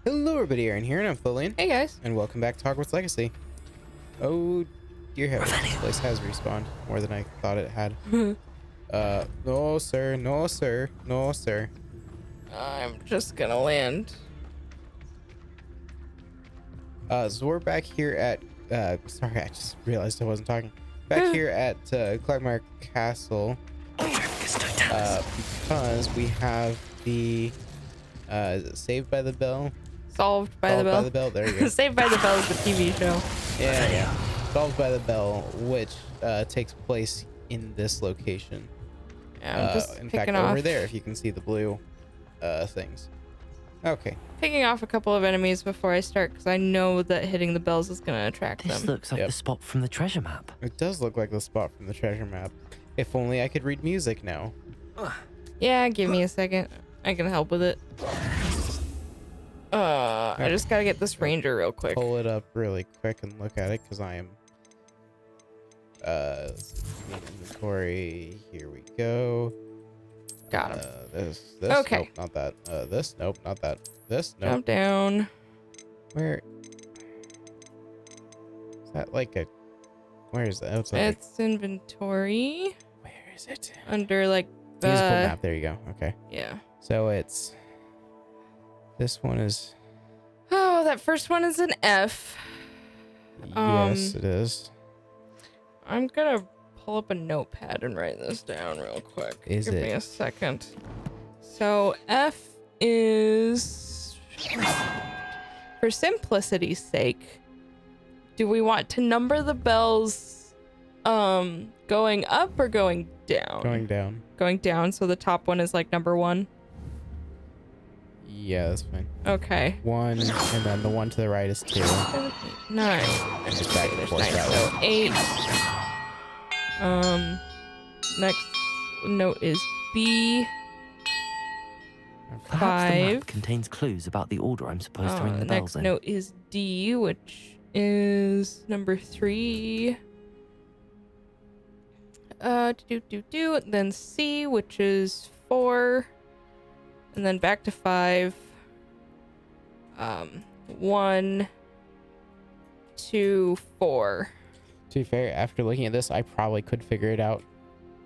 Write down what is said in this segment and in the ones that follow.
Hello everybody, Aaron here, and I'm Lolian. Hey guys. And welcome back to Hogwarts Legacy. Oh dear heavens, this place has respawned more than I thought it had. No sir, no sir, no sir. I'm just gonna land. So we're back here at, sorry, I just realized I wasn't talking. Back here at Clarkmire Castle, because we have the, is it Saved by the Bell? Solved by Solved the Bell. by the Bell, there you go. Saved by the Bell is the TV show. Yeah. Solved by the Bell, which takes place in this location. Yeah, I'm just in picking fact, off. over there, if you can see the blue things. Okay. Picking off a couple of enemies before I start, because I know that hitting the bells is gonna attract This them. looks like the spot from the treasure map. It does look like the spot from the treasure map. If only I could read music now. Yeah, give me a second. I can help with it. I just gotta get this ranger real quick. Pull it up really quick and look at it, because I am inventory. Here we go. Got him. This Okay. nope, not that. This nope, not that. This nope. Jump down. Where is that? Like a, where is that? It's like It's inventory where is it? under like Musical map. There you go. Okay. yeah. So it's, this one is, Oh, that first one is an F. yes, it is. I'm gonna pull up a notepad and write this down real quick. Is Give me it- a second. So F is, for simplicity's sake, do we want to number the bells going up or going down? Going down. Going down, so the top one is like number 1. Yeah, that's fine. Okay. 1, and then the one to the right is 2. 7, 8, 9. And just back and There's forth 9, that so way. 8. Next note is B. Perhaps the 5. map contains clues about the order I'm supposed to ring the The bells next in. note is D, which is number 3. Then C, which is 4. And then back to 5. 1, 2, 4. To be fair, after looking at this, I probably could figure it out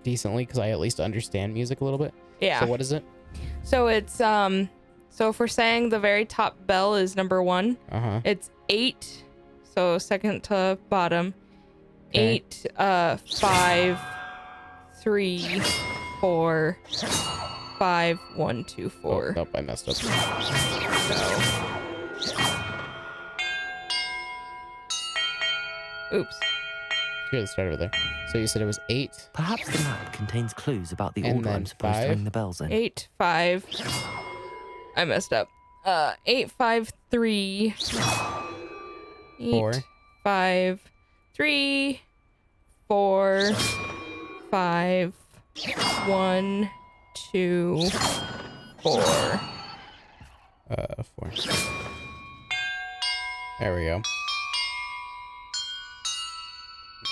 decently because I at least understand music a little bit. Yeah. So what is it? So it's so if we're saying the very top bell is number 1, it's 8. So second to bottom. Okay. 8, 5, 3, 4, 5, 1, 2, 4. Oh, nope, I messed up. So oops. Here, let's start over there. So you said it was 8. Perhaps the map contains clues about the And order then I'm supposed 5? to ring the bells in. 8, 5. I messed up. 8, 5, 3. 8, 4. 5, 3, 4, 5, 1, 2, 4. 4. There we go.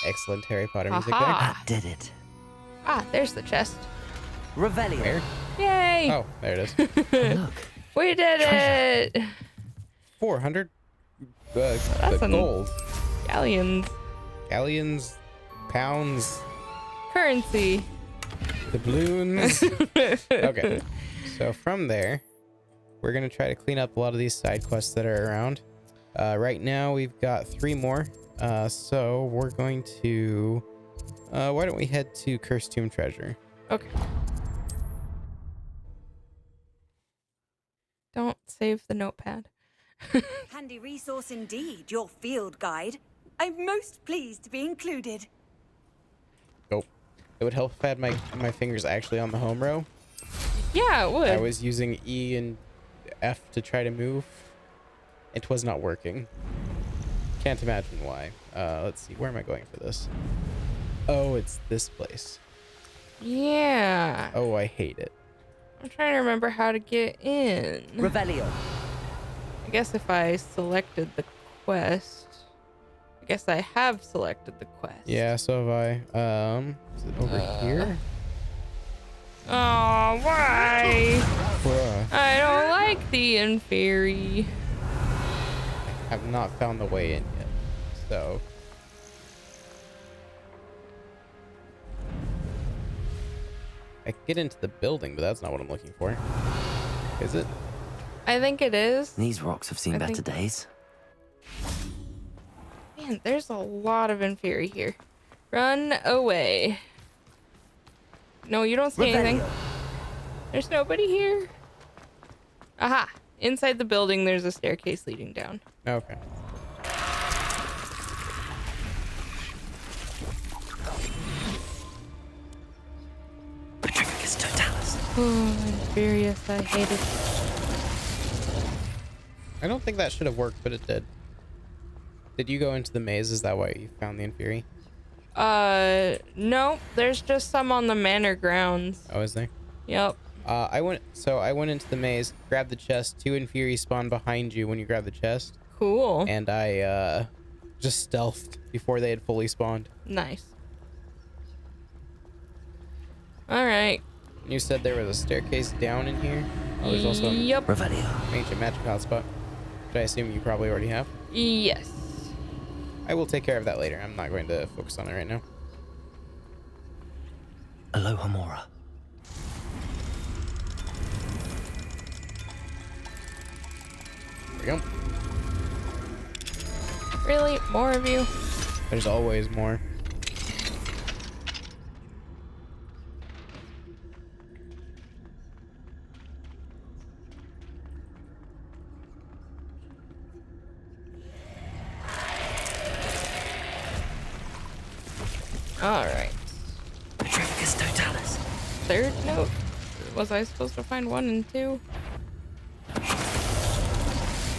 Excellent Harry Potter music there. Aha. That did it. Ah, there's the chest. Revelio. Where? Yay! Oh, there it is. Look, We did it! 400 That's an- gold. Galleons. Galleons, pounds, Currency. doubloons. Okay. So from there, we're going to try to clean up a lot of these side quests that are around. Right now, we've got 3 more. So we're going to... why don't we head to Cursed Tomb Treasure? Okay. Don't save the notepad. Handy resource indeed, your field guide. I'm most pleased to be included. Oh. It would help if I had my fingers actually on the home row. Yeah, it would. I was using E and F to try to move. It was not working. Can't imagine why. Let's see. Where am I going for this? Oh, it's this place. Yeah. Oh, I hate it. I'm trying to remember how to get in. Revelio. I guess if I selected the quest. I guess I have selected the quest. Yeah, so have I. Is it over here? Oh, why? Bruh. I don't like the inferi. have not found the way in yet. So I can get into the building, but that's not what I'm looking for. Is it? I think it is. These rocks have seen better days. Man, there's a lot of Inferi here. Run away. No, you don't see anything. There's nobody here. Aha. Inside the building, there's a staircase leading down. Okay. Protagonist totalis. Oh, I'm furious. I hate it. I don't think that should have worked, but it did. Did you go into the maze? Is that why you found the Inferi? No. There's just some on the manor grounds. Oh, is there? Yep. I went into the maze, grabbed the chest. 2 Inferi spawned behind you when you grabbed the chest. Cool. And I just stealthed before they had fully spawned. Nice. All right. You said there was a staircase down in here. Oh, there's also an Yep. Revelio. ancient magic hotspot, which I assume you probably already have. Yes. I will take care of that later. I'm not going to focus on it right now. Aloha Mora. There we go. Really? More of you? There's always more. All right. Protagonist totalis. Third note. Was I supposed to find 1 and 2?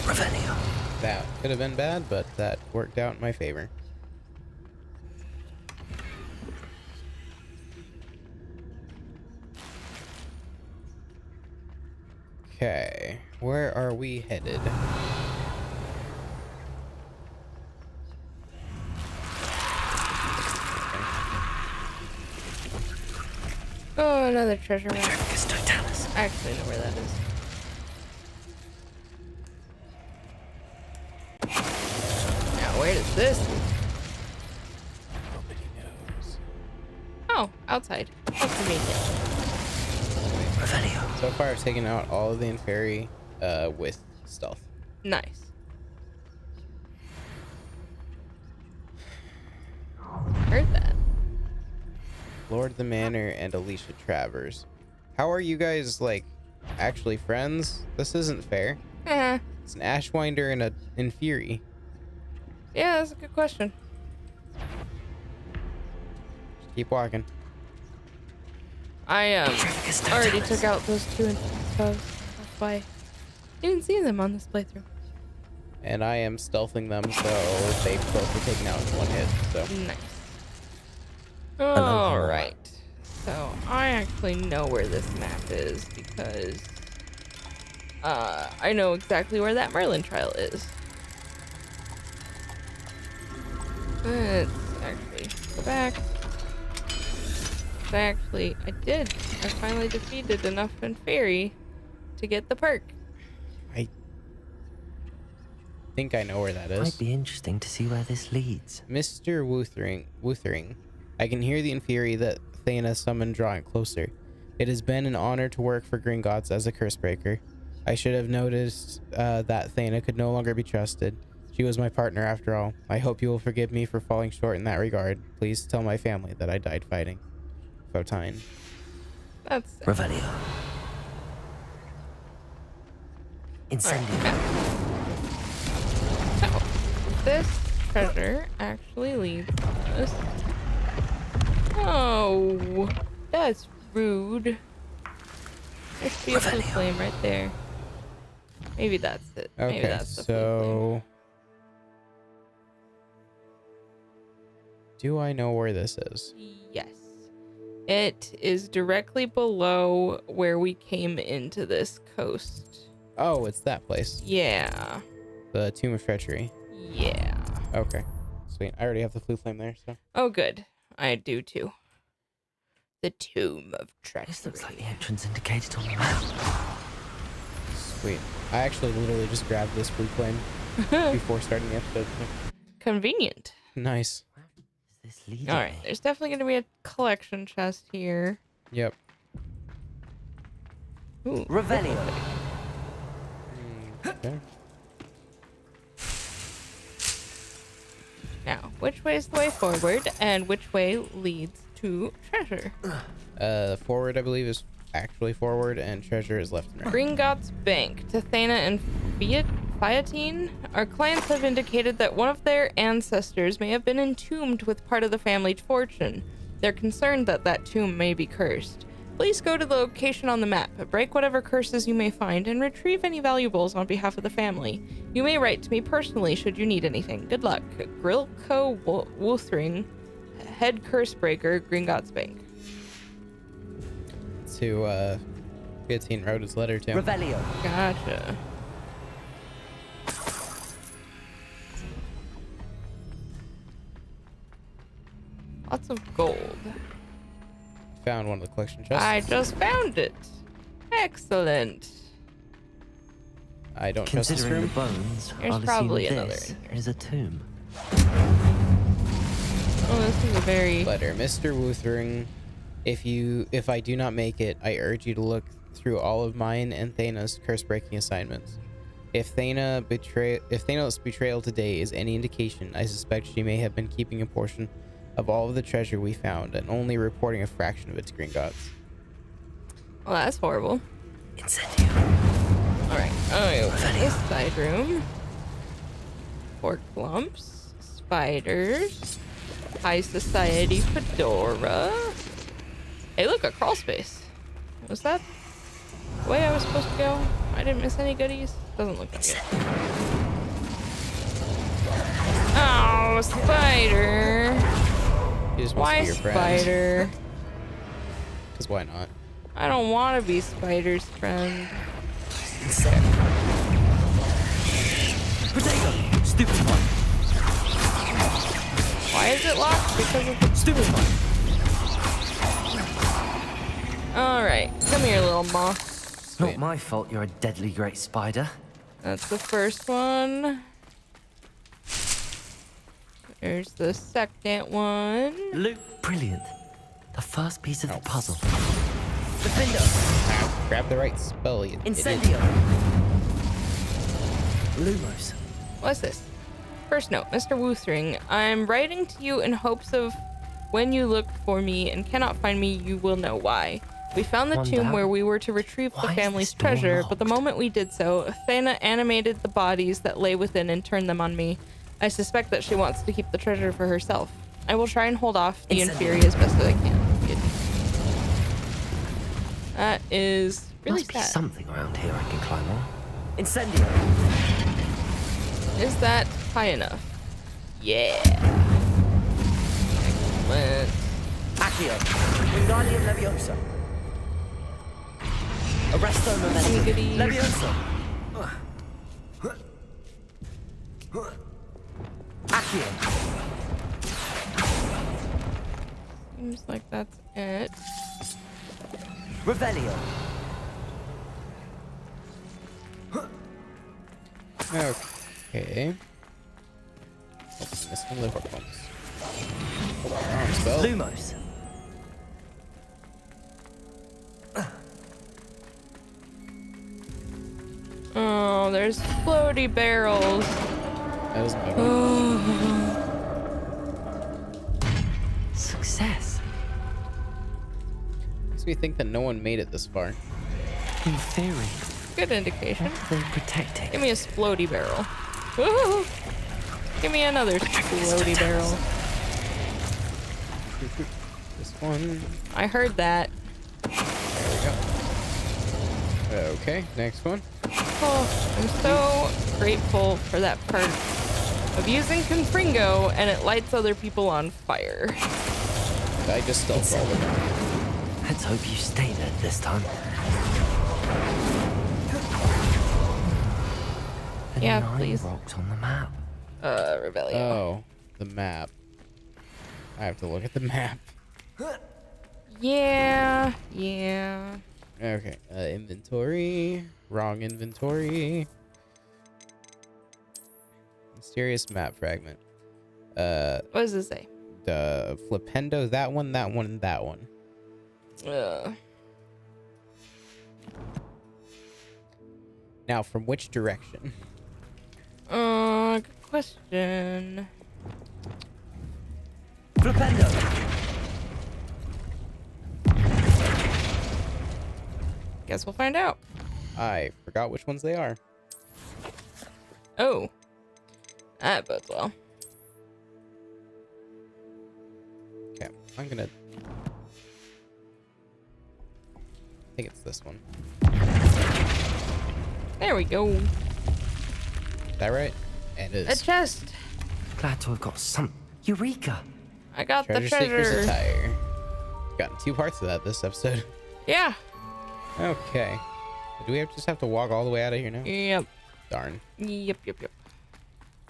Revelio. That could have been bad, but that worked out in my favor. Okay, where are we headed? Oh, another treasure map. Protagonist totalis. I actually know where that is. Now, where does this lead? Nobody knows. Oh, outside. How convenient. Revelio. So far, I've taken out all of the Inferi with stealth. Nice. Heard that. Lord the Manor and Alicia Travers. How are you guys, like, actually friends? This isn't fair. Eh. It's an Ashwinder and an Inferi. Yeah, that's a good question. Just keep walking. I Protagonist already totalis. took out those 2 and 2, so that's why I didn't see them on this playthrough. And I am stealthing them, so they both were taken out in 1 hit. So Nice. Alright. So I actually know where this map is because I know exactly where that Merlin trial is. Let's actually go back. I finally defeated enough Inferi to get the perk. I think I know where that Might is. be interesting to see where this leads. Mr. Wuthering. I can hear the Inferi that Thana summoned drawing closer. It has been an honor to work for Gringotts as a curse breaker. I should have noticed that Thana could no longer be trusted. She was my partner after all. I hope you will forgive me for falling short in that regard. Please tell my family that I died fighting. Photine. That's Revelio. Incendio. So this treasure actually leads us. Oh, that's rude. There's be a blue flame right there. Maybe that's it. Maybe Okay, that's the blue flame. so do I know where this is? Yes. It is directly below where we came into this coast. Oh, it's that place. Yeah. The Tomb of Treachery. Yeah. Okay. Sweet. I already have the flue flame there, so. Oh, good. I do too. The Tomb of Treachery. This looks like the entrance indicated on the map. Sweet. I actually literally just grabbed this flue flame before starting the episode. Convenient. Nice. This lead All right, there's definitely going to be a collection chest here. Yep. Ooh. Revelio. Okay. Now, which way is the way forward, and which way leads to treasure? Forward, I believe, is actually forward, and treasure is left and right. Gringotts Bank, Tathena and Fiatine. Our clients have indicated that one of their ancestors may have been entombed with part of the family fortune. They're concerned that that tomb may be cursed. Please go to the location on the map, break whatever curses you may find, and retrieve any valuables on behalf of the family. You may write to me personally should you need anything. Good luck. Grilko Wuthering, Head Cursebreaker, Gringotts Bank. To, Fiatine wrote his letter to him. Revelio. Gotcha. Lots of gold. Found one of the collection chests. I just found it. Excellent. I don't trust this Considering the room. bones, There's I'll probably assume another this in here. is a tomb. Oh, this is a very... Letter, Mr. Wuthering. If I do not make it, I urge you to look through all of mine and Thana's curse-breaking assignments. If Thana's betrayal today is any indication, I suspect she may have been keeping a portion of all of the treasure we found and only reporting a fraction of its Gringotts. Well, that's horrible. Incendio. Alright, this side room. Pork lumps. Spiders. High Society fedora. Hey, look, a crawl space. Was that the way I was supposed to go? I didn't miss any goodies? Doesn't look like it. Oh, spider. He just wants to Why be your friend. spider? Because why not? I don't want to be spider's friend. Potato. Stupid one. Why is it locked? Because of the... Stupid one. Alright, come here, little moth. Not my fault you're a deadly great spider. That's the first one. There's the second one. Loot. Brilliant. The first piece of the puzzle. Defender. Grab the right spell, you idiot. Incendio. Lumos. What's this? First note, Mr. Wuthering, I'm writing to you in hopes of when you look for me and cannot find me, you will know why. We found the One tomb down. where we were to retrieve the Why is family's this door treasure, but the locked? moment we did so, Athena animated the bodies that lay within and turned them on me. I suspect that she wants to keep the treasure for herself. I will try and hold off the Incendio. Inferi as best as I can. That is really Must be sad. something around here I can climb on. Incendio. Is that high enough? Yeah. Excellent. Accio. Wingardium Leviosa. Arresto Momentum. Giggity. Leviosa. Accio. Seems like that's it. Revelio. Okay. Oh, this one live up once. Hold on, wrong spell. Lumos. Oh, there's floaty barrels. That doesn't matter. Success. Makes me think that no one made it this far. In theory, Good indication. they're protecting. Give me a splody barrel. Woohoo! Give me another splody barrel. This one. I heard that. There we go. Okay, next one. Oh, I'm so grateful for that part of using Confringo and it lights other people on fire. I just still roll it. Let's hope you stay dead this time. The Yeah, 9 please. rocks on the map. Rebellion. Oh, the map. I have to look at the map. Yeah. Okay, inventory. Wrong inventory. Mysterious map fragment. What does it say? The Flipendo, that one, and that one. Now, from which direction? Good question. Flipendo! Guess we'll find out. I forgot which ones they are. Oh. That bodes well. Okay, I'm gonna... I think it's this one. There we go. Is that right? It A is. chest. Glad to have got some. Eureka! I got Treasure the Seeker's treasure. attire. Gotten 2 parts of that this episode. Yeah. Okay. Do we just have to walk all the way out of here now? Yep. Darn. Yep.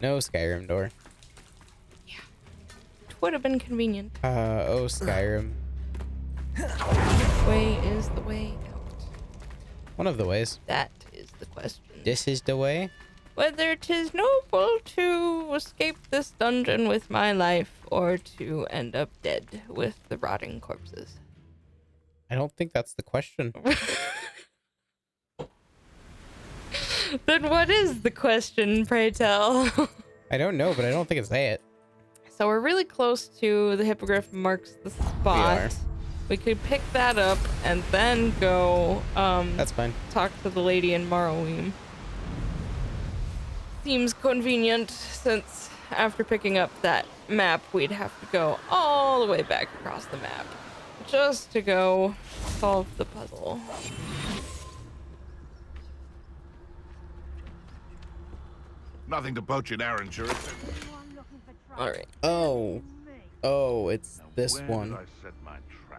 No Skyrim door. It would have been convenient. Oh, Skyrim. Which way is the way out? One of the ways. That is the question. This is the way. Whether 'tis noble to escape this dungeon with my life or to end up dead with the rotting corpses. I don't think that's the question. Then what is the question, pray tell? I don't know, but I don't think it's that. So we're really close to the hippogriff marks the spot. We could pick that up and then go That's fine. talk to the lady in Morrowind. Seems convenient since after picking up that map we'd have to go all the way back across the map just to go solve the puzzle. Nothing to poach in Arranger. Alright. Oh, it's this one.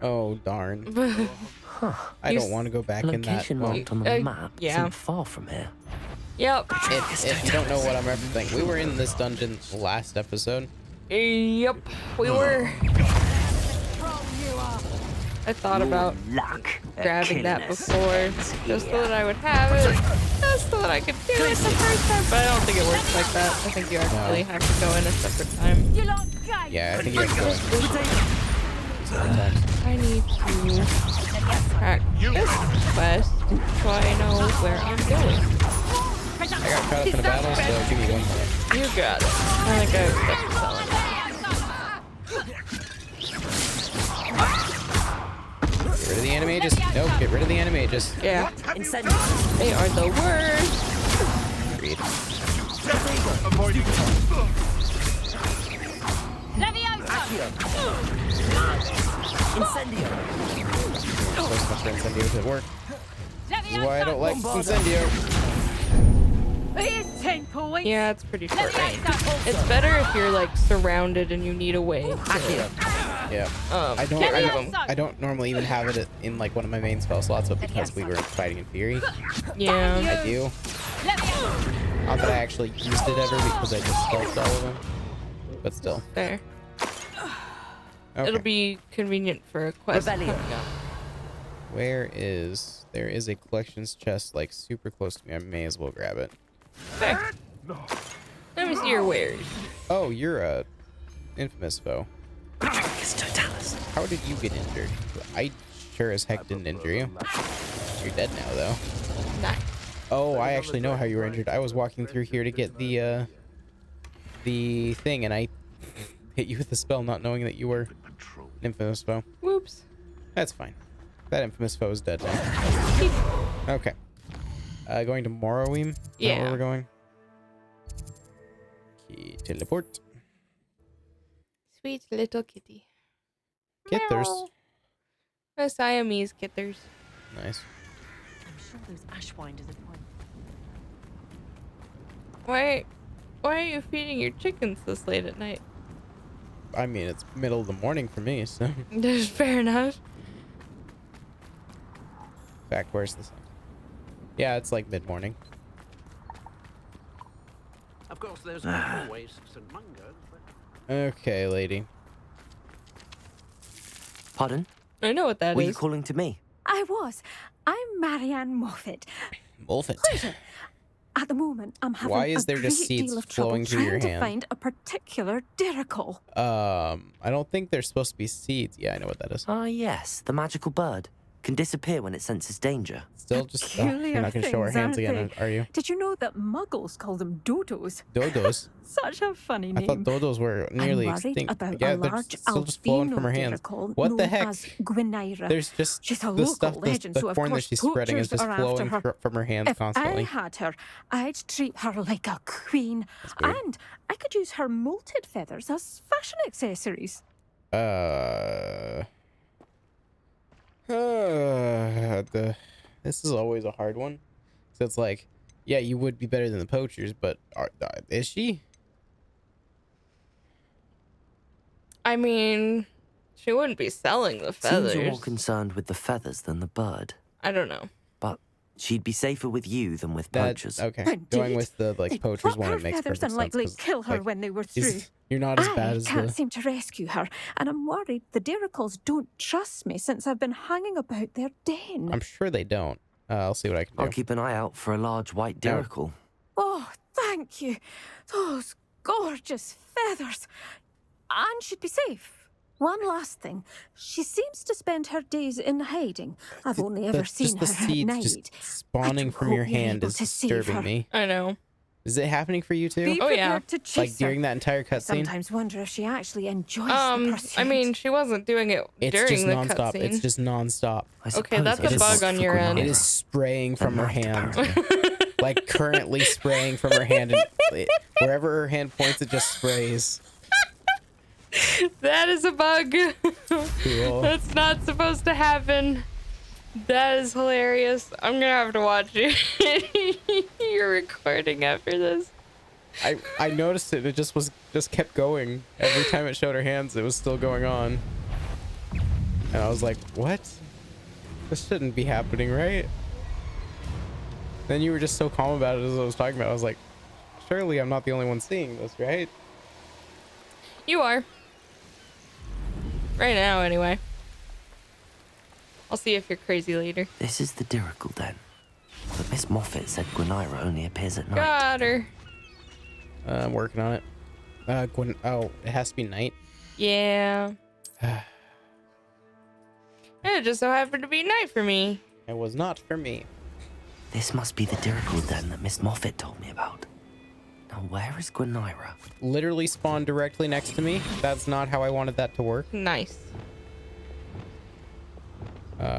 Oh, darn. I don't want to go back in that Location one. marked on the map yeah. isn't far from here. Yep. If you don't know what I'm referencing, we were in this dungeon last episode. Yep. We were. I thought about grabbing that before, just so that I would have it, just so that I could do it the first time, but I don't think it works like that. I think you actually have to go in a separate time. Yeah, I think you have to go in several times. I need to crack this quest so I know where I'm going. I got caught up in a battle, so give me 1 minute. You got it. I think I have stuff to sell it. Get rid of the animages. Nope, get rid of the animages. Yeah. They are the worst. Agreed. Incendio! So much for Incendio to work. This is why I don't like Incendio. Yeah, it's pretty short range. It's better if you're like surrounded and you need a way to Yeah. I don't normally even have it in like one of my main spell slots, but because we were fighting in Fury, yeah. I do. Not that I actually used it ever because I just stealthed all of them, but still. There. Okay. It'll be convenient for a quest. There is a collections chest like super close to me. I may as well grab it. There. Let me see your wares. Oh, you're a infamous foe. How did you get injured? I sure as heck didn't injure you. You're dead now, though. Nah. Oh, I actually know how you were injured. I was walking through here to get the thing, and I hit you with the spell, not knowing that you were an infamous foe. Whoops. That's fine. That infamous foe is dead now. Okay. Going to Morrowind? Is that Yeah. where we're going? Key teleport. Sweet little kitty. Kitters. Meow. A Siamese kitters. Nice. I'm sure those ashwinders are fine. Why are you feeding your chickens this late at night? I mean, it's middle of the morning for me, so. Fair enough. Back, where's the sun? Yeah, it's like mid-morning. Of course, there's always St. Mungo. Okay, lady. Pardon? I know what that Were is. you calling to me? I was. I'm Marianne Moffat. Wolfit. At the moment, I'm having Why is a there just great seeds deal of trouble flowing through your trying to hand? find a particular diricle. I don't think there's supposed to be seeds. Yeah, I know what that is. Ah, yes, the magical bird. Can disappear when it senses danger. Still just... you're Peculiar not going to show our things, hands aren't again, they? are you? Did you know that muggles call them dodos? Dodos? Such a funny I name. thought dodos were nearly I'm worried extinct. about Yeah, a they're large still just flowing from her albino hands. diricle What the known heck? as Gwynaira. There's just She's a the local stuff, legend, the so of corn that course she's spreading is poachers just are after flowing her. from her hands If constantly. I had her, I'd treat her like a queen. weird. And I could use her molted feathers as fashion accessories. This is always a hard one. So it's like, yeah, you would be better than the poachers, but is she? I mean, she wouldn't be selling the feathers. Seems you're more concerned with the feathers than the bird. I don't know. But she'd be safer with you than with That poachers. okay? Indeed. Going with the They'd poachers pluck one, her it makes feathers perfect and sense. likely 'Cause, kill her like, when they were through. you're not as bad I as can't the. seem to rescue her, and I'm worried the diricles don't trust me since I've been hanging about their den. I'm sure they don't. I'll see what I can do. I'll keep an eye out for a large white No. diricle. Oh, thank you. Those gorgeous feathers. And she'd be safe. One last thing. She seems to spend her days in hiding. I've only ever seen just her the at seeds night. just spawning from your hope you're hand able is to save her. disturbing me. I know. Is it happening for you too? Be Oh, yeah. prepared to chase Like during her. that entire I cutscene? sometimes wonder if she actually enjoys the I pursuit. mean, she wasn't doing it It's during just the nonstop. cutscene. It's just nonstop. I Okay, suppose that's I a should bug look on for your end. It Gwynaira. is spraying from her night, hand. apparently. Like currently spraying from her hand. And wherever her hand points, it just sprays. That is a bug. Cool. That's not supposed to happen. That is hilarious. I'm gonna have to watch your recording after this. I noticed it. It just kept going. Every time it showed her hands, it was still going on. And I was like, what? This shouldn't be happening, right? Then you were just so calm about it as I was talking about it. I was like, surely I'm not the only one seeing this, right? You are. Right now, anyway. I'll see if you're crazy later. This is the diricle den. But Miss Moffat said Gwynaira only appears at night. Got her. I'm working on it. Oh, it has to be night. Yeah. It just so happened to be night for me. It was not for me. This must be the diricle den that Miss Moffat told me about. Now, where is Gwynaira? Literally spawned directly next to me. That's not how I wanted that to work. Nice.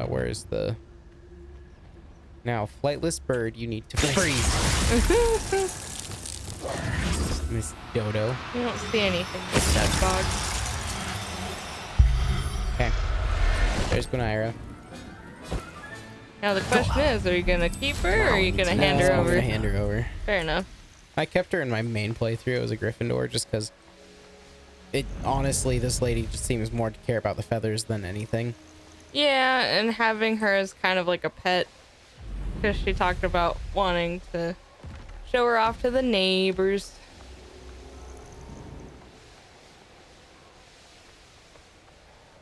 Where's the... Now, flightless bird, you need to freeze. Miss Dodo. You don't see anything with that bog. Okay. There's Gwynaira. Now the question is, are you gonna keep her or are you gonna hand her I'm over? gonna hand her over. Fair enough. I kept her in my main playthrough as a Gryffindor just because honestly, this lady just seems more to care about the feathers than anything. Yeah, and having her as kind of like a pet, because she talked about wanting to show her off to the neighbors.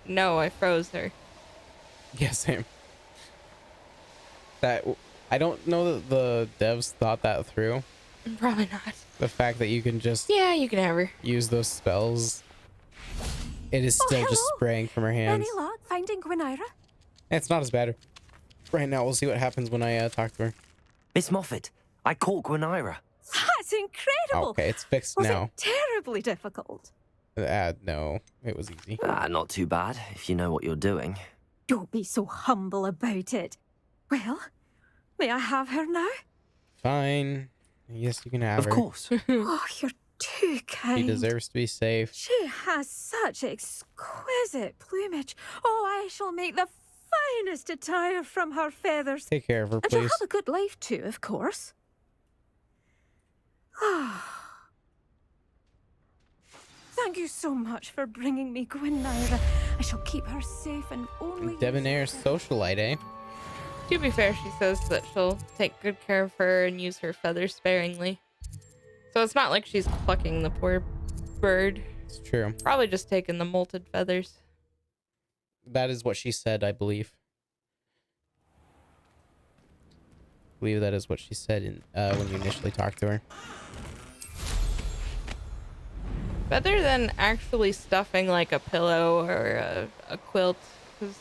No, I froze her. Yeah, same. That I don't know that the devs thought that through. Probably not. The fact that you can just Yeah, you can have her. use those spells. It is still just hello. spraying from her hands. Any luck finding Gwynaira? It's not as bad. Right now, we'll see what happens when I talk to her. Miss Moffat, I caught Gwynaira. That's incredible. Okay, it's fixed Was now. it terribly difficult? No, it was easy. Not too bad, if you know what you're doing. Don't be so humble about it. Well, may I have her now? Fine. Yes, you can have Of her. course. Oh, you're too kind. She deserves to be safe. She has such exquisite plumage. Oh, I shall make the finest attire from her feathers. Take care of her, And she'll please. have a good life too, of course. Thank you so much for bringing me Gwynaira. I shall keep her safe and only... Debonair socialite, eh? To be fair, she says that she'll take good care of her and use her feathers sparingly. So it's not like she's plucking the poor bird. It's true. Probably just taking the molted feathers. That is what she said, I believe. believe that is what she said in when you initially talked to her. Better than actually stuffing like a pillow or a quilt, because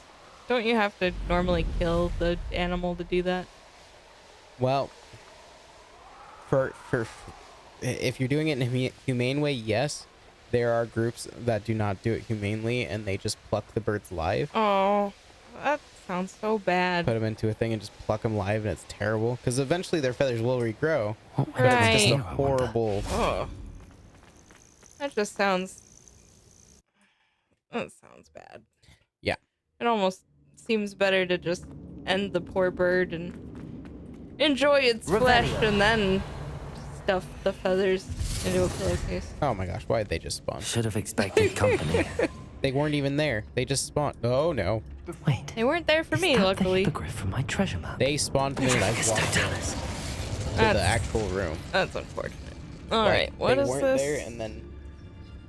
don't you have to normally kill the animal to do that? Well, for if you're doing it in a humane way, yes. There are groups that do not do it humanely, and they just pluck the birds live. Oh, that sounds so bad. Put them into a thing and just pluck them live, and it's terrible. Because eventually their feathers will regrow. What But went it's on just a here, I wonder? horrible. Oh, that just sounds. That sounds bad. Yeah. It almost seems better to just end the poor bird and enjoy its flesh, and then stuff the feathers into a pillowcase. Oh my gosh, why did they just spawn? Should have expected company. They weren't even there. They just spawned. Oh no. Wait. They weren't there for Is me, that luckily. the hippogriff from my treasure map? They spawned me and I Protagonist, walked don't in tell us. to the That's- actual room. That's unfortunate. All But right, what they is weren't this? there, and then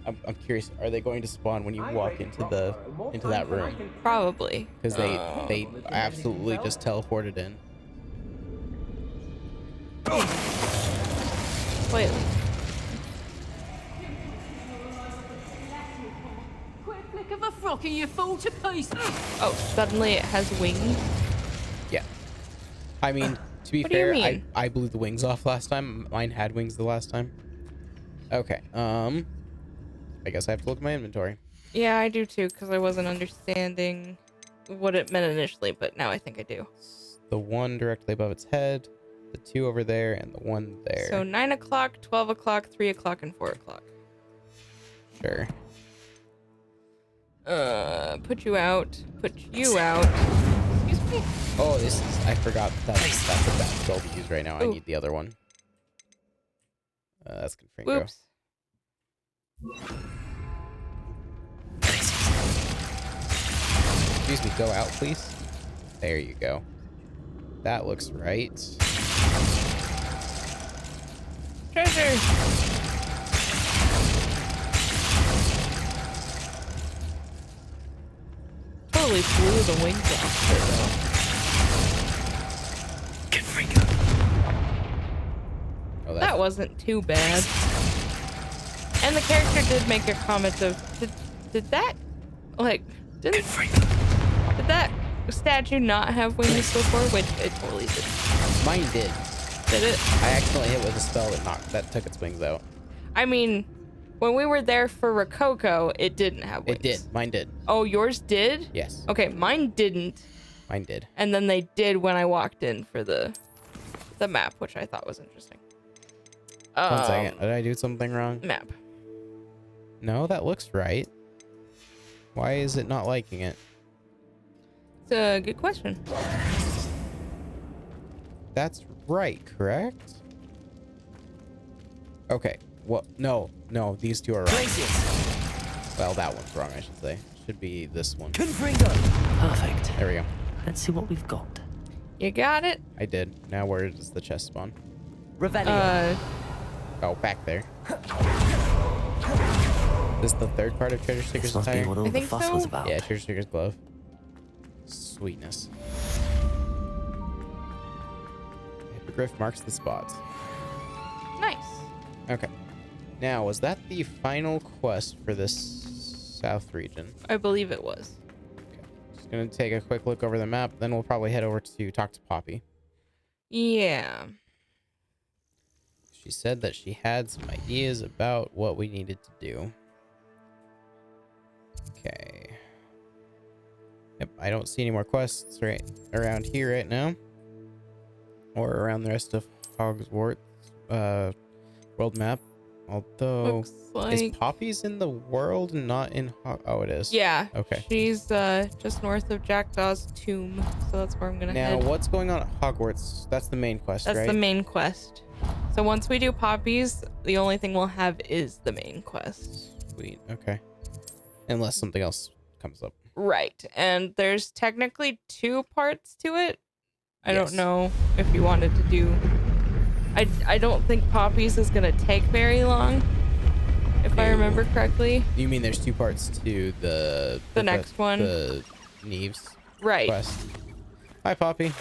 I'm curious. Are they going to spawn when you walk into that room? Probably. Because they absolutely just teleported in. Wait. Quick flick of a frock and you fall to pieces. Oh, suddenly it has wings. Yeah. I mean, to be What do you fair, mean? I blew the wings off last time. Mine had wings the last time. Okay. I guess I have to look at my inventory. Yeah, I do too, because I wasn't understanding what it meant initially, but now I think I do. The one directly above its head, the two over there, and the one there. So 9 o'clock, 12 o'clock, 3 o'clock, and 4 o'clock. Sure. Put you out. Put you out. Excuse me. Oh, this is. I forgot that's a bad spell to use right now. I Ooh. need the other one. That's Confringo. Whoops. Excuse me, go out, please. There you go. That looks right. Treasure. Totally blew the wings off it, though. Oh, That wasn't too bad. And the character did make a comment of, did that, like, did that statue not have wings before? Which it totally did. Mine did. Did it? I accidentally hit with a spell that took its wings out. I mean, when we were there for Rococo, it didn't have wings. It did. Mine did. Oh, yours did? Yes. Okay, mine didn't. Mine did. And then they did when I walked in for the map, which I thought was interesting. 1 second. Did I do something wrong? Map. No, that looks right. Why is it not liking it? It's a good question. That's right, correct? Okay. Well, no. These two are wrong. Places. Well, that one's wrong, I should say. Should be this one. Confringo. Perfect. There we go. Let's see what we've got. You got it? I did. Now where does the chest spawn? Revelio. Oh, back there. This is the third part of Treasure Seeker's This must be attire? what all I the think fuss so. was about. Yeah, Treasure Seeker's glove. Sweetness. Hippogriff marks the spot. Nice. Okay. Now, was that the final quest for this south region? I believe it was. Just gonna take a quick look over the map, then we'll probably head over to talk to Poppy. Yeah. She said that she had some ideas about what we needed to do. Okay. Yep, I don't see any more quests right around here right now. Or around the rest of Hogwarts world map. Although, Looks like. is Poppy's in the world and not in Oh, it is. Yeah. Okay. She's just north of Jackdaw's tomb, so that's where I'm gonna Now, head. what's going on at Hogwarts? That's the main quest, That's right? the main quest. So once we do Poppies, the only thing we'll have is the main quest. Sweet. Okay. Unless something else comes up. Right. And there's technically 2 parts to it. I Yes. don't know if you wanted to do. I don't think Poppies is gonna take very long, if I No. remember correctly. You mean there's 2 parts to the next one? The Neves Right. quest. Hi, Poppy.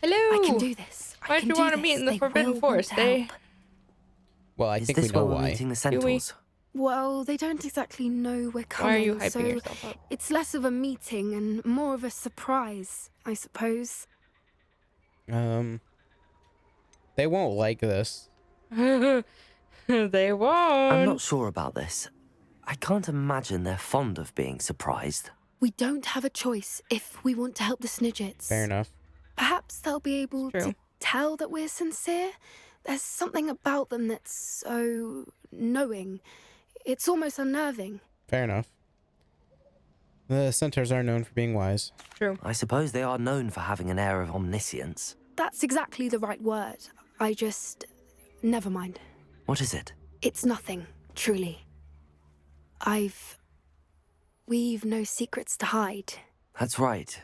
Hello. I can do this. I Why'd can you do want to this. meet in the They Forbidden will want Forest, to eh? help. Well, I Is think we this know where we're why. meeting the Do we? centaurs? Well, they don't exactly know we're coming. Why are you hyping so yourself up? it's less of a meeting and more of a surprise, I suppose. They won't like this. They won't. I'm not sure about this. I can't imagine they're fond of being surprised. We don't have a choice if we want to help the Snidgets. Fair enough. Perhaps they'll be able True. to tell that we're sincere. There's something about them that's so knowing. It's almost unnerving. Fair enough. The centaurs are known for being wise. True. I suppose they are known for having an air of omniscience. That's exactly the right word. I just... Never mind. What is it? It's nothing, truly. We've no secrets to hide. That's right.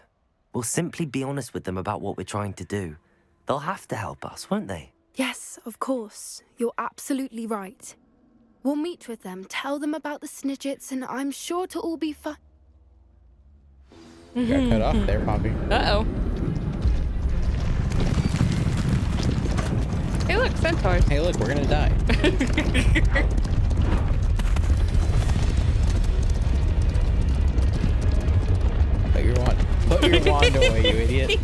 We'll simply be honest with them about what we're trying to do. They'll have to help us, won't they? Yes, of course. You're absolutely right. We'll meet with them, tell them about the Snidgets, and I'm sure it'll all be fun. You got cut off there, Poppy. Uh-oh. Hey, look, centaurs. Hey, look, we're gonna die. Put your wand away, you idiot.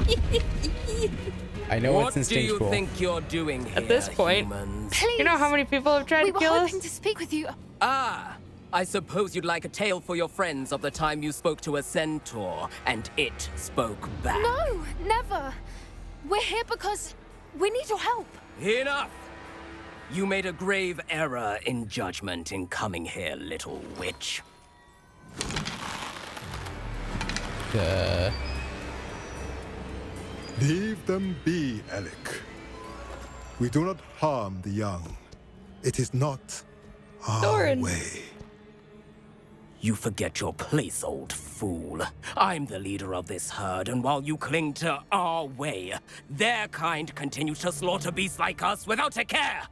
I know it's instinctual. What do you think you're doing here, At this point, humans? Please! You know how many people have tried We to were kill hoping us? to speak with you. Ah, I suppose you'd like a tale for your friends of the time you spoke to a centaur and it spoke back. No, never. We're here because we need your help. Enough! You made a grave error in judgment in coming here, little witch. Leave them be, Alec. We do not harm the young. It is not our Doran. way. You forget your place, old fool. I'm the leader of this herd, and while you cling to our way, their kind continue to slaughter beasts like us without a care.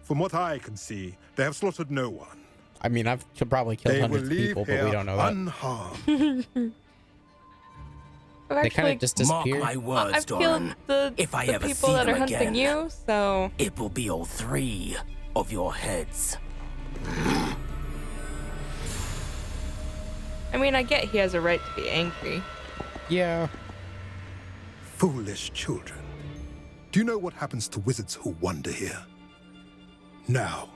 From what I can see, they have slaughtered no one. I mean, I've probably killed They will hundreds of leave people, here but we don't know that. unharmed. They kind of just Mark disappear. my words, I've killed Doran. the If I the ever people see that are them hunting again, you, so... it will be all 3 of your heads. I mean, I get he has a right to be angry. Yeah. Foolish children. Do you know what happens to wizards who wander here? Now,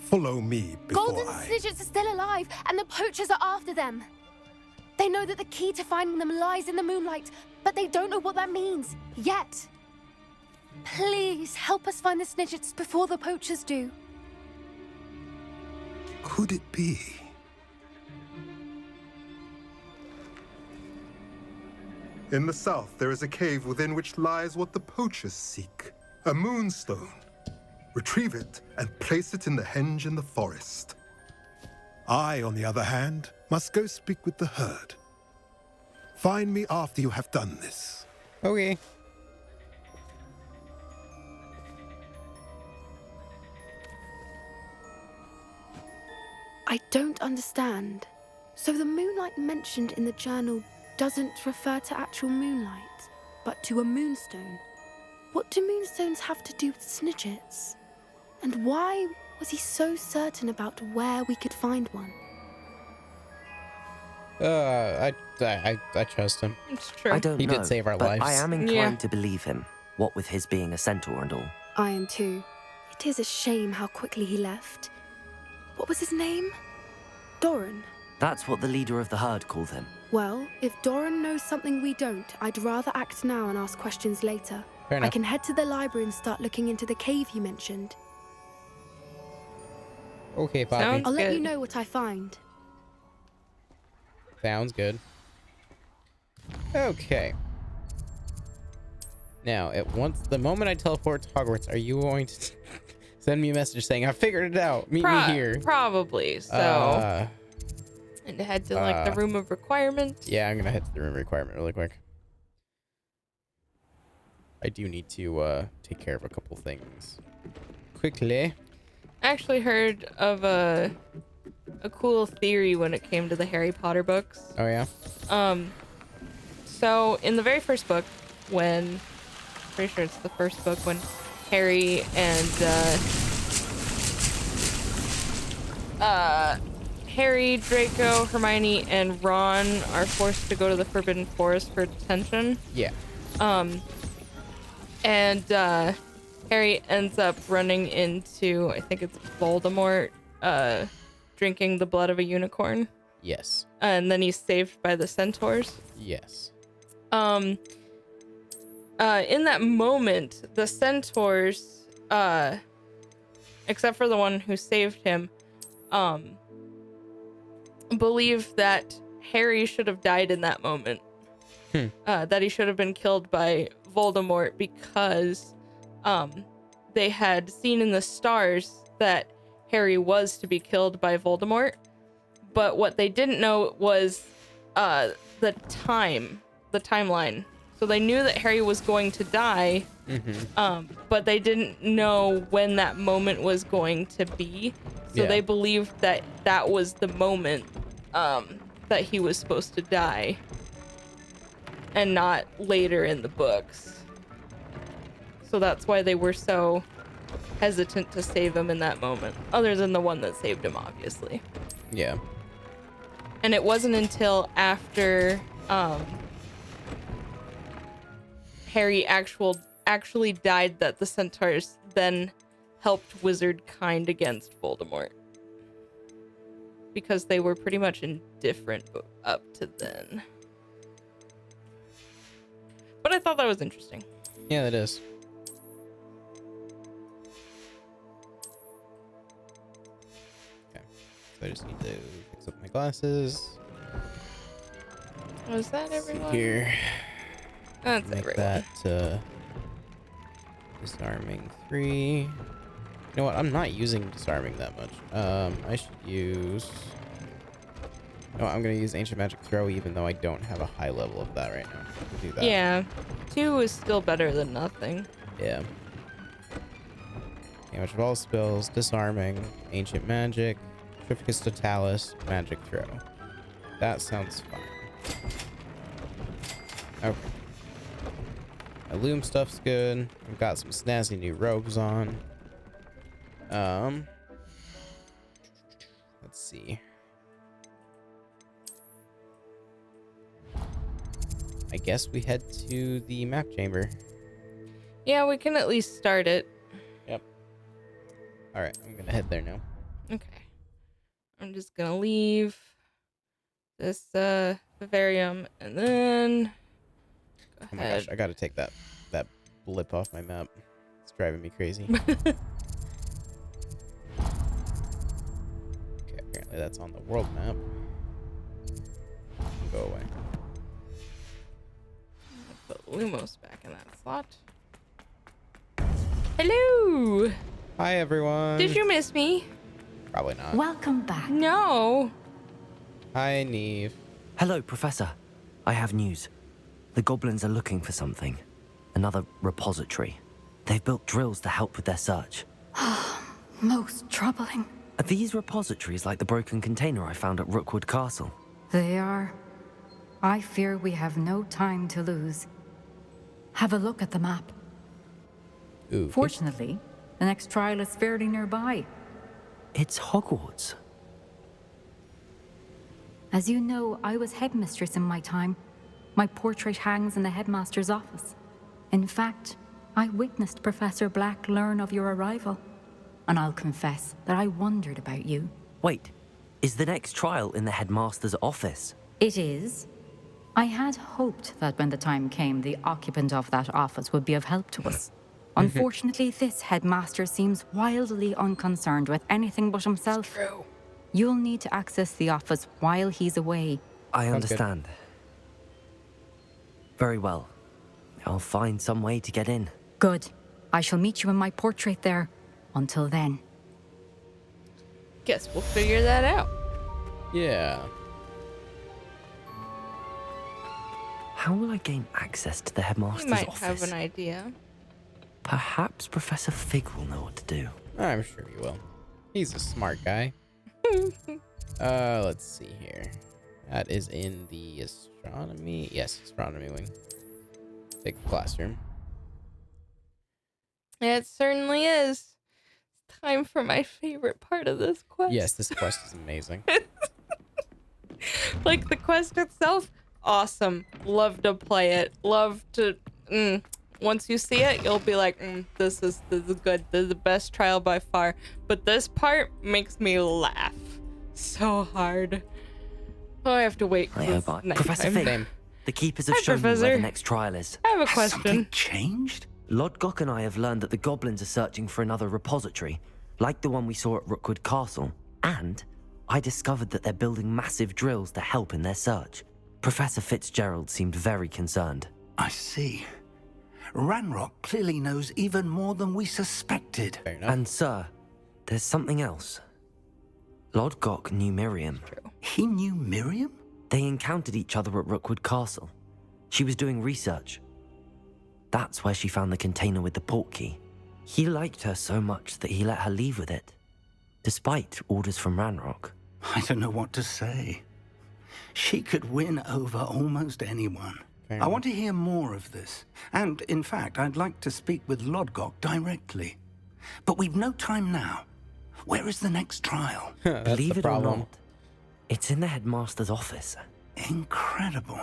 follow me before Golden I... Snidgets are still alive, and the poachers are after them. They know that the key to finding them lies in the moonlight, but they don't know what that means, yet. Please, help us find the Snidgets before the poachers do. Could it be? In the south, there is a cave within which lies what the poachers seek. A moonstone. Retrieve it and place it in the henge in the forest. I, on the other hand, must go speak with the herd. Find me after you have done this. Okay. I don't understand. So the moonlight mentioned in the journal doesn't refer to actual moonlight, but to a moonstone. What do moonstones have to do with Snidgets? And why was he so certain about where we could find one? I trust him. It's true. I don't He know. did save our but lives. I am inclined Yeah. to believe him, what with his being a centaur and all. I am too. It is a shame how quickly he left. What was his name? Doran. That's what the leader of the herd called him. Well, if Doran knows something we don't, I'd rather act now and ask questions later. Fair I enough. can head to the library and start looking into the cave you mentioned. Okay, Poppy. Sounds- I'll let you Good. know what I find. Sounds good. Okay. Now, the moment I teleport to Hogwarts, are you going to send me a message saying, I figured it out, meet me here? Probably, so... and head to, like, the room of requirement. Yeah, I'm gonna head to the room requirement really quick. I do need to take care of a couple things quickly. I actually heard of a cool theory when it came to the Harry Potter books. Oh yeah. So in the very first book, when pretty sure it's the first book when Harry and Harry, Draco, Hermione, and Ron are forced to go to the Forbidden Forest for detention. Yeah. And Harry ends up running into, I think it's Voldemort, drinking the blood of a unicorn. Yes. And then he's saved by the centaurs. Yes. In that moment, the centaurs, except for the one who saved him, believe that Harry should have died in that moment. That he should have been killed by Voldemort because they had seen in the stars that Harry was to be killed by Voldemort. But what they didn't know was the timeline. So they knew that Harry was going to die, but they didn't know when that moment was going to be. So they believed that that was the moment that he was supposed to die, and not later in the books. So that's why they were so hesitant to save him in that moment, other than the one that saved him, obviously. Yeah. And it wasn't until after Harry actually died that the centaurs then helped wizard kind against Voldemort, because they were pretty much indifferent up to then. But I thought that was interesting. Yeah, that is. Okay. So I just need to fix up my glasses. Was that everyone? Here. That's Make everyone. that disarming 3. You know what? I'm not using disarming that much. I should use... No, I'm gonna use Ancient Magic Throw, even though I don't have a high level of that right now. I'll do that. Yeah, 2 is still better than nothing. Yeah. Damage of all spells, disarming, ancient magic, Trificus Totalis, magic throw. That sounds fine. Okay. My loom stuff's good. I've got some snazzy new robes on. Let's see. I guess we head to the map chamber. Yeah, we can at least start it. Yep. All right, I'm gonna head there now. Okay. I'm just gonna leave this vivarium and then go Oh my ahead. gosh, I gotta take that blip off my map. It's driving me crazy. Okay, apparently that's on the world map. Go away. Put Lumos back in that slot. Hello! Hi everyone. Did you miss me? Probably not. Welcome back. No. Hi Neve. Hello, Professor. I have news. The goblins are looking for something. Another repository. They've built drills to help with their search. Most troubling. Are these repositories like the broken container I found at Rookwood Castle? They are. I fear we have no time to lose. Have a look at the map. Ooh. Fortunately, the next trial is fairly nearby. It's Hogwarts. As you know, I was headmistress in my time. My portrait hangs in the headmaster's office. In fact, I witnessed Professor Black learn of your arrival. And I'll confess that I wondered about you. Wait, is the next trial in the headmaster's office? It is. I had hoped that when the time came, the occupant of that office would be of help to us. Unfortunately, this headmaster seems wildly unconcerned with anything but himself. True. You'll need to access the office while he's away. I Sounds understand. Very well. I'll find some way to get in. Good. I shall meet you in my portrait there. Until then. Guess we'll figure that out. Yeah. How will I gain access to the You headmaster's might office? have an idea. Perhaps Professor Fig will know what to do. I'm sure he will. He's a smart guy. Let's see here. That is in the astronomy. Yes, astronomy wing. Big classroom. It certainly is. It's time for my favorite part of this quest. Yes, this quest is amazing. Like the quest itself, awesome. Love to play it. Love to. Once you see it, you'll be like, this is good. This is the best trial by far. But this part makes me laugh so hard. Oh, I have to wait. I hope Professor nighttime. Fig, the keepers have Hi, shown me where Professor. the next trial is. I have a Has question. something changed? Lodgok and I have learned that the goblins are searching for another repository, like the one we saw at Rookwood Castle. And I discovered that they're building massive drills to help in their search. Professor Fitzgerald seemed very concerned. I see. Ranrock clearly knows even more than we suspected. Fair enough. And sir, there's something else. Lodgok knew Miriam. He knew Miriam? They encountered each other at Rookwood Castle. She was doing research. That's where she found the container with the port key. He liked her so much that he let her leave with it, despite orders from Ranrock. I don't know what to say. She could win over almost anyone. Fair I want to hear more of this. And, in fact, I'd like to speak with Lodgok directly. But we've no time now. Where is the next trial? That's Believe the it or problem. not, it's in the headmaster's office. Incredible.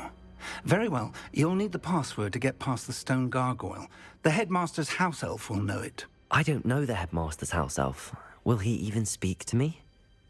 Very well. You'll need the password to get past the stone gargoyle. The headmaster's house elf will know it. I don't know the headmaster's house elf. Will he even speak to me?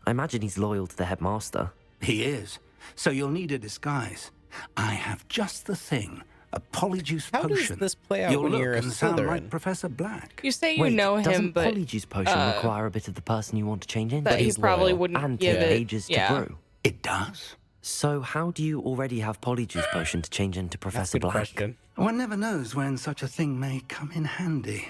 I imagine he's loyal to the headmaster. He is. So you'll need a disguise. I have just the thing. A polyjuice How does potion. this play out You'll when look you're a and sound Slytherin? like Professor Black. You say you Wait, know him, doesn't but Polyjuice Potion require a bit of the person you want to change into? that he he's probably loyal. wouldn't And give take it. ages Yeah. to brew. It does. So how do you already have Polyjuice Potion to change into That's a Professor good Black? question. One never knows when such a thing may come in handy.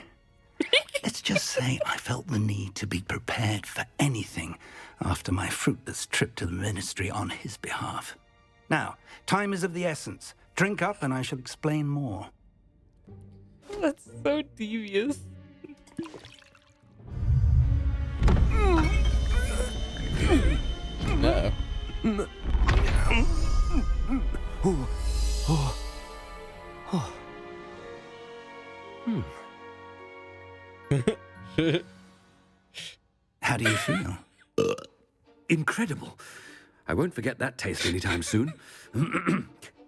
Let's just say I felt the need to be prepared for anything after my fruitless trip to the ministry on his behalf. Now, time is of the essence. Drink up and I shall explain more. That's so devious. Uh-oh. How do you feel? Incredible. I won't forget that taste anytime soon.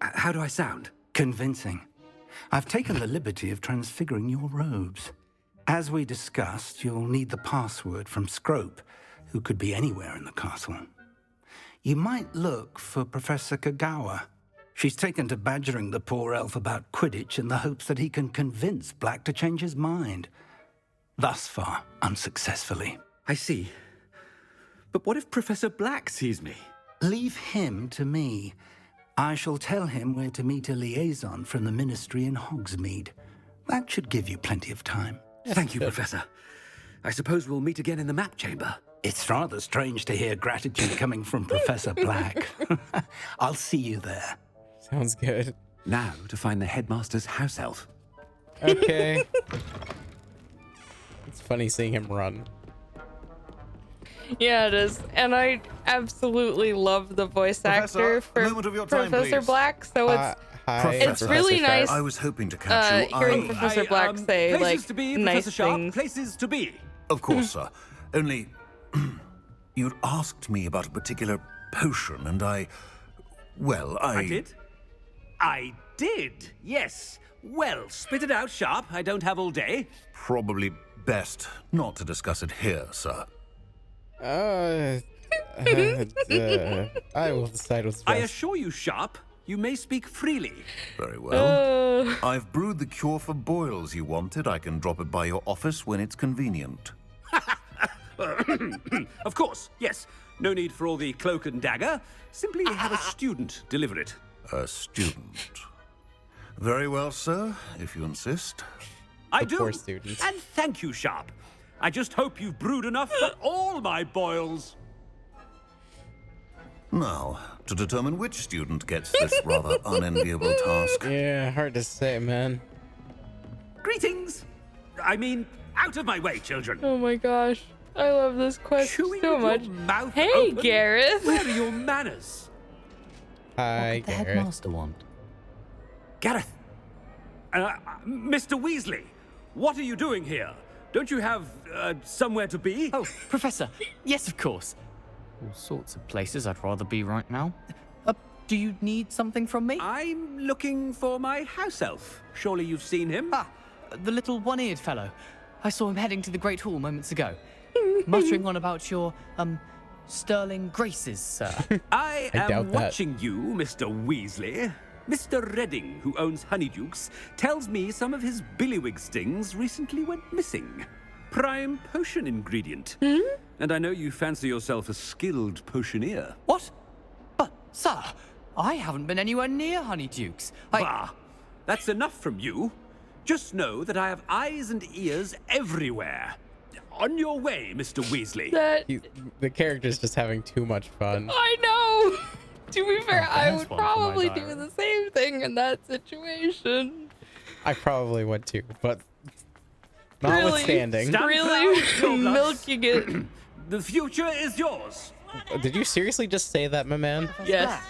How do I sound? Convincing. I've taken the liberty of transfiguring your robes. As we discussed, you'll need the password from Scrope, who could be anywhere in the castle. You might look for Professor Kagawa. She's taken to badgering the poor elf about Quidditch in the hopes that he can convince Black to change his mind. Thus far, unsuccessfully. I see. But what if Professor Black sees me? Leave him to me. I shall tell him where to meet a liaison from the ministry in Hogsmeade. That should give you plenty of time. Thank you, Professor. I suppose we'll meet again in the map chamber. It's rather strange to hear gratitude coming from Professor Black. I'll see you there. Sounds good. Now to find the headmaster's house elf. Okay. It's funny seeing him run. Yeah, it is. And I absolutely love the voice Professor, actor for a moment of your time, Professor please. Black, so it's Hi, it's Professor really Sharp. nice I was hoping to catch you. hearing Professor Black say places like to be, nice Professor Sharp. things. Places to be. Of course, sir. Only you'd asked me about a particular potion, and I did? I did, yes. Well, spit it out, Sharp. I don't have all day. probably best not to discuss it here, sir. I will decide what's best. I assure you, Sharp, you may speak freely. Very well. Uh, I've brewed the cure for boils you wanted. I can drop it by your office when it's convenient. Of course, yes. No need for all the cloak and dagger. Simply have a student deliver it. A student. Very well, sir, if you insist. I The do. poor student. And thank you, Sharp. I just hope you've brewed enough for all my boils. Now, to determine which student gets this rather unenviable task. Yeah, hard to say, man. Greetings. I mean, out of my way, children. oh my gosh. I love this quest Chewing so with much. your mouth Hey, open? Gareth. Where are your manners? Hi, What could the Gareth. headmaster want? Gareth! Mr. Weasley, what are you doing here? Don't you have somewhere to be? Oh, Professor. Yes, of course. All sorts of places I'd rather be right now. Do you need something from me? I'm looking for my house elf. Surely you've seen him? Ah, the little one-eared fellow. I saw him heading to the Great Hall moments ago, muttering on about your, sterling graces, sir. I doubt am that. watching you, Mr. Weasley. Mr. Redding, who owns Honeydukes, tells me some of his billywig stings recently went missing. Prime potion ingredient. And I know you fancy yourself a skilled potioneer. What? But, sir, I haven't been anywhere near Honeydukes. Bah! That's enough from you. Just know that I have eyes and ears everywhere. On your way, Mr. Weasley. The character's just having too much fun. I know. To be fair, I there's would one for my probably do diary. the same thing in that situation. I probably would too, but Really? notwithstanding. Stand Really proud, your bloods. milking it. The future is yours. Did you seriously just say that, my man? Yes.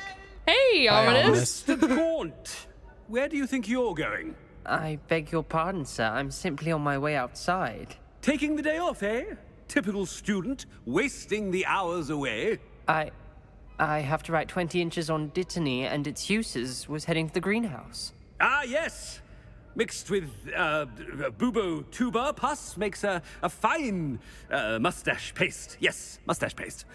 Hey, Hi, ominous. Mr. Gaunt, where do you think you're going? I beg your pardon, sir. I'm simply on my way outside. Taking the day off, eh? Typical student, wasting the hours away. I have to write 20 inches on Dittany and its uses. Was heading to the greenhouse. Ah, yes. Mixed with bubo tuber pus makes a fine mustache paste. Yes, mustache paste.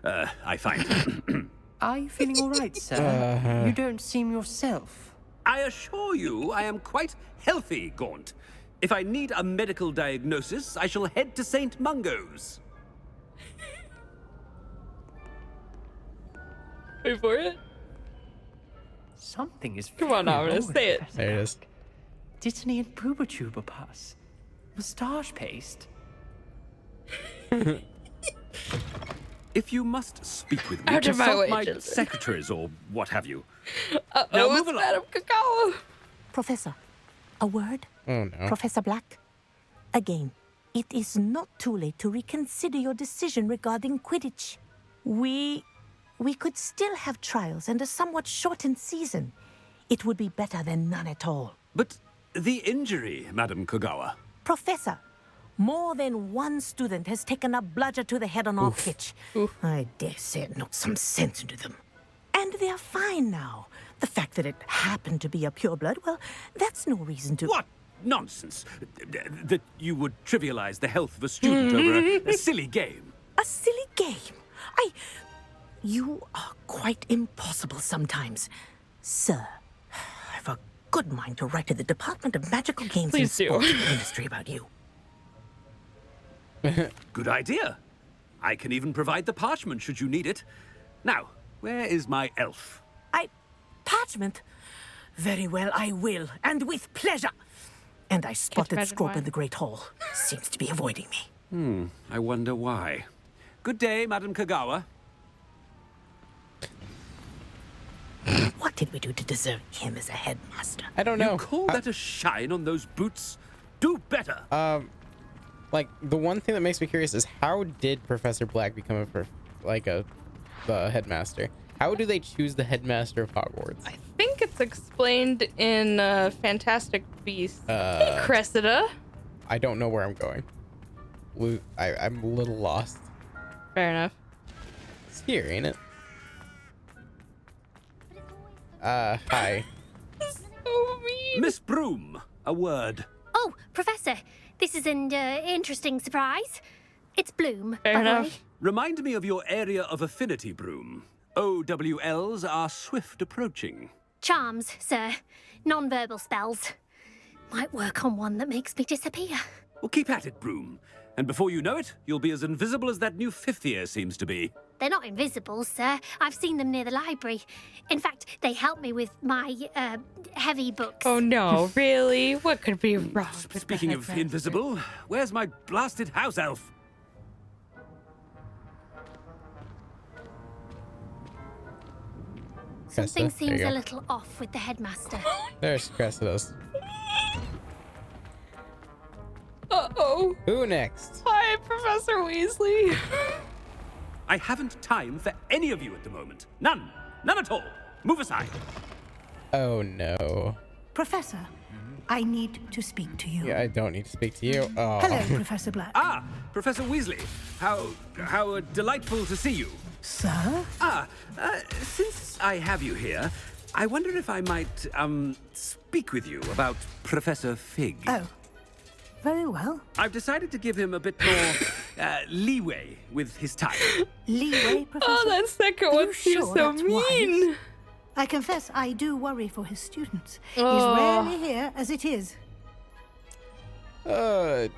I find. Are you feeling all right, sir? You don't seem yourself. I assure you, I am quite healthy, Gaunt. If I need a medical diagnosis, I shall head to St. Mungo's. Wait for it. Something is Come on, very ominous. wrong with Say it. Professor There it is. Dittany and Booba pus. Moustache paste. If you must speak with me, Out of my consult way, my children. secretaries or what have you. Uh-oh, Now move it's along. Madame Cacao. Professor, a word? Oh no. Professor Black? Again, it is not too late to reconsider your decision regarding Quidditch. We could still have trials and a somewhat shortened season. It would be better than none at all. But the injury, Madam Kogawa. Professor, more than one student has taken a bludger to the head on our pitch. I dare say it knocked some sense into them. And they're fine now. The fact that it happened to be a pureblood, well, that's no reason to... What nonsense! That you would trivialize the health of a student over a silly game. A silly game? You are quite impossible sometimes. Sir, I've a good mind to write to the Department of Magical Games Please and do. Sports Ministry about you. Good idea. I can even provide the parchment should you need it. Now, where is my elf? Parchment? Very well, I will, and with pleasure. And I spotted magic Scrope wand. in the Great Hall. Seems to be avoiding me. I wonder why. Good day, Madam Kogawa. What did we do to deserve him as a headmaster? I don't know. You call that a shine on those boots? Do better. Like, the one thing that makes me curious is how did Professor Black become the headmaster? How do they choose the headmaster of Hogwarts? I think it's explained in Fantastic Beasts. Hey, Cressida. I don't know where I'm going. I'm a little lost. Fair enough. It's here, ain't it? Hi. So mean. Miss Broom, a word. Oh, Professor, this is an interesting surprise. It's Bloom, Fair by the way. enough. Remind me of your area of affinity, Broom. OWLs are swift approaching. Charms, sir. Non-verbal spells. Might work on one that makes me disappear. Well, keep at it, Broom. And before you know it, you'll be as invisible as that new fifth year seems to be. They're not invisible, sir. I've seen them near the library. In fact, they help me with my, heavy books. Oh no, really? What could be wrong with the Speaking of headmaster? invisible, where's my blasted house elf? Something Cressida, there you seems a go. little off with the headmaster. There's Cressida's. Uh-oh. Who next? Hi, Professor Weasley. I haven't time for any of you at the moment. None. None at all. Move aside. Oh no. Professor, I need to speak to you. Yeah, I don't need to speak to you. Oh. Hello, Professor Black. Ah, Professor Weasley. How delightful to see you. Sir? Since I have you here, I wonder if I might, speak with you about Professor Fig. Oh, very well. I've decided to give him a bit more, leeway with his time. Leeway, Professor? Oh, that second one seems so that's mean. wise? I confess I do worry for his students. Oh. He's rarely here as it is. I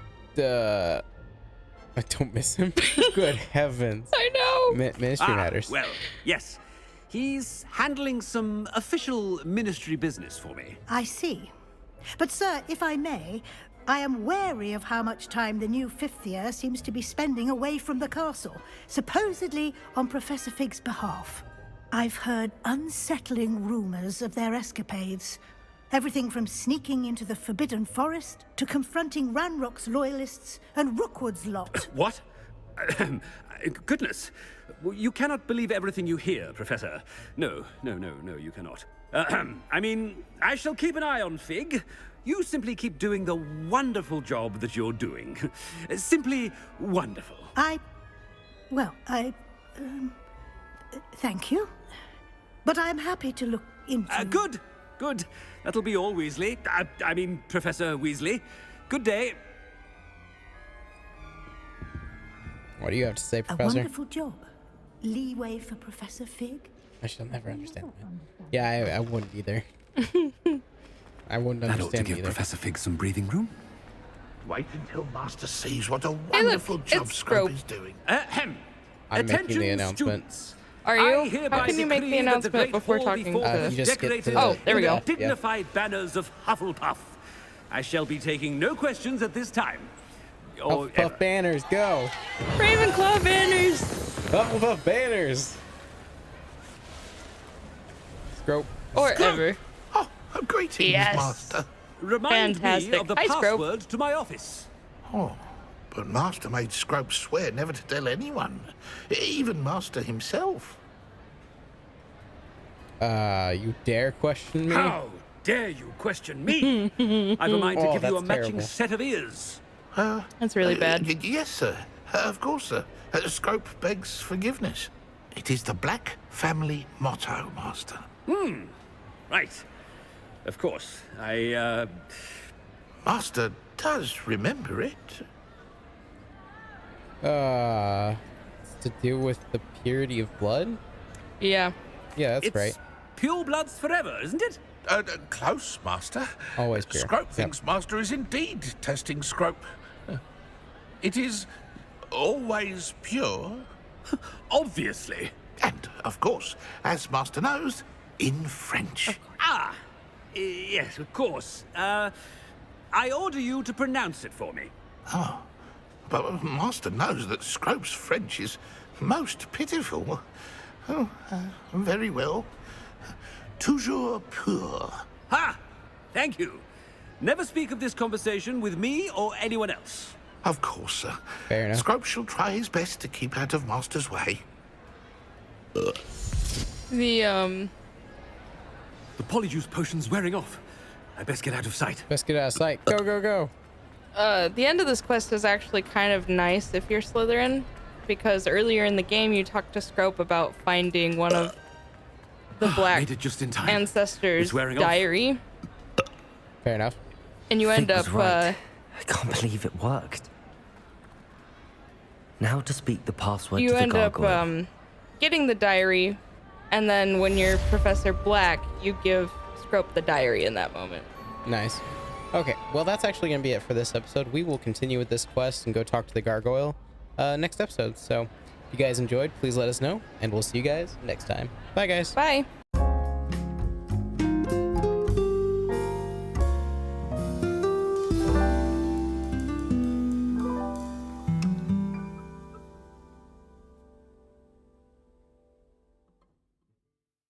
don't miss him. Good heavens. I know. Ministry matters. Well, yes. He's handling some official ministry business for me. I see. But, sir, if I may, I am wary of how much time the new fifth year seems to be spending away from the castle, supposedly on Professor Fig's behalf. I've heard unsettling rumors of their escapades. Everything from sneaking into the Forbidden Forest to confronting Ranrock's loyalists and Rookwood's lot. What? Goodness. You cannot believe everything you hear, Professor. No, you cannot. I mean, I shall keep an eye on Fig. You simply keep doing the wonderful job that you're doing. Simply wonderful. Thank you. But I'm happy to look into... Good. That'll be all, Weasley. I mean, Professor Weasley. Good day. What do you have to say, A Professor? wonderful job. Leeway for Professor Fig? I shall never understand that. Yeah, I wouldn't either. I wouldn't That ought to understand give either. Professor Fig some breathing room. Wait until Master sees what a wonderful job Scrope is doing. I'm Attention, making the announcement. students. Are you? How can you make the announcement before talking to... You just get to oh, there we go. Dignified banners of Hufflepuff. I shall be taking no questions at this time. Or Hufflepuff banners, go! Ravenclaw banners! Hufflepuff banners! Scrope. Or ever. Oh, greetings, Yes. Master. Remind Fantastic. me of the Hi, Scrope. password to my office. Oh, but Master made Scrope swear never to tell anyone, even Master himself. You dare question me? How dare you question me? I've a mind to give you a that's matching terrible. set of ears. That's really bad. Yes, sir. Of course, sir. Scrope begs forgiveness. It is the Black family motto, Master. Right. Of course. Master does remember it. It's to do with the purity of blood? Yeah. Yeah, that's It's right. pure bloods forever, isn't it? Close, Master. Always pure. Scrope thinks Master is indeed testing Scrope. It is always pure. Obviously. And, of course, as Master knows, in French. Yes, of course. I order you to pronounce it for me. Oh, but Master knows that Scrope's French is most pitiful. Oh, very well. Toujours pur. Ha! Thank you. Never speak of this conversation with me or anyone else. Of course, sir. Fair enough. Scrope shall try his best to keep out of Master's way. The Polyjuice potion's wearing off. I best get out of sight. Best get out of sight. Go, go, go. The end of this quest is actually kind of nice if you're Slytherin, because earlier in the game you talked to Scrope about finding one of the Black Made it just in time. ancestors' It's wearing off. diary, Fair enough. and you end Fig up was right. I can't believe it worked. Now to speak the password you to the end up gargoyle. getting the diary, and then when you're Professor Black, you give Scrope the diary in that moment. Nice. Okay, well, that's actually going to be it for this episode. We will continue with this quest and go talk to the gargoyle next episode. So if you guys enjoyed, please let us know, and we'll see you guys next time. Bye, guys. Bye.